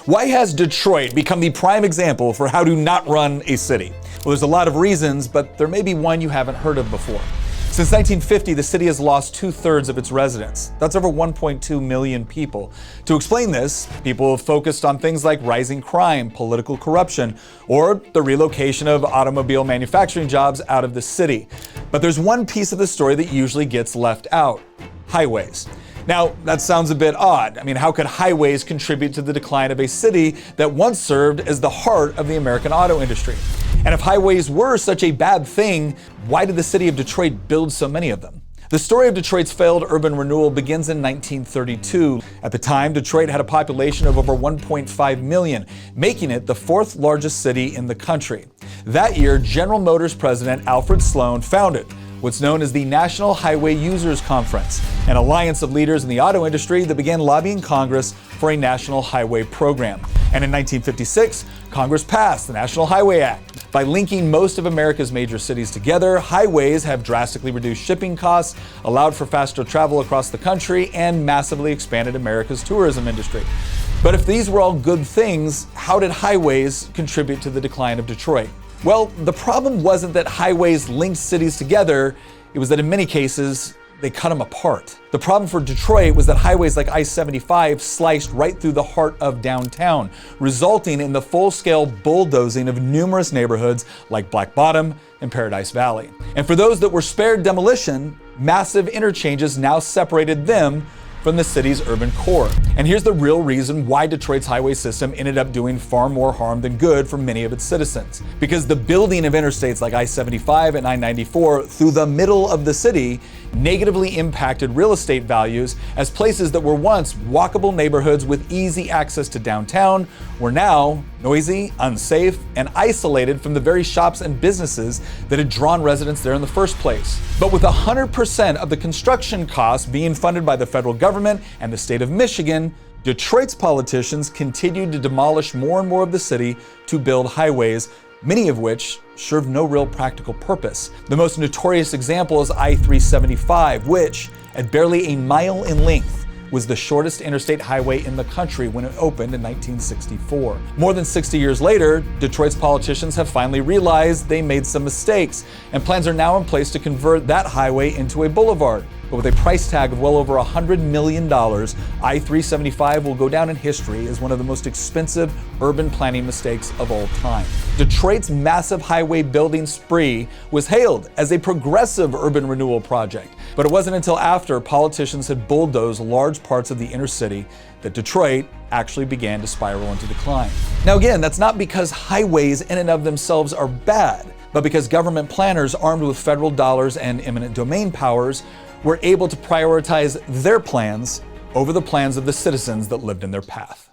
Why has Detroit become the prime example for how to not run a city? Well, there's a lot of reasons, but there may be one you haven't heard of before. Since 1950, the city has lost 2/3 of its residents. That's over 1.2 million people. To explain this, people have focused on things like rising crime, political corruption, or the relocation of automobile manufacturing jobs out of the city. But there's one piece of the story that usually gets left out: highways. Now, that sounds a bit odd. I mean, how could highways contribute to the decline of a city that once served as the heart of the American auto industry? And if highways were such a bad thing, why did the city of Detroit build so many of them? The story of Detroit's failed urban renewal begins in 1932. At the time, Detroit had a population of over 1.5 million, making it the fourth largest city in the country. That year, General Motors president Alfred Sloan founded what's known as the National Highway Users Conference, an alliance of leaders in the auto industry that began lobbying Congress for a national highway program. And in 1956, Congress passed the National Highway Act. By linking most of America's major cities together, highways have drastically reduced shipping costs, allowed for faster travel across the country, and massively expanded America's tourism industry. But if these were all good things, how did highways contribute to the decline of Detroit? Well, the problem wasn't that highways linked cities together, it was that in many cases, they cut them apart. The problem for Detroit was that highways like I-75 sliced right through the heart of downtown, resulting in the full-scale bulldozing of numerous neighborhoods like Black Bottom and Paradise Valley. And for those that were spared demolition, massive interchanges now separated them from the city's urban core. And here's the real reason why Detroit's highway system ended up doing far more harm than good for many of its citizens. Because the building of interstates like I-75 and I-94 through the middle of the city negatively impacted real estate values, as places that were once walkable neighborhoods with easy access to downtown were now noisy, unsafe, and isolated from the very shops and businesses that had drawn residents there in the first place. But with 100% of the construction costs being funded by the federal government and the state of Michigan, Detroit's politicians continued to demolish more and more of the city to build highways, many of which serve no real practical purpose. The most notorious example is I-375, which, at barely a mile in length, was the shortest interstate highway in the country when it opened in 1964. More than 60 years later, Detroit's politicians have finally realized they made some mistakes, and plans are now in place to convert that highway into a boulevard. But with a price tag of well over $100 million, I-375 will go down in history as one of the most expensive urban planning mistakes of all time. Detroit's massive highway building spree was hailed as a progressive urban renewal project, but it wasn't until after politicians had bulldozed large parts of the inner city that Detroit actually began to spiral into decline. Now again, that's not because highways in and of themselves are bad, but because government planners armed with federal dollars and eminent domain powers were able to prioritize their plans over the plans of the citizens that lived in their path.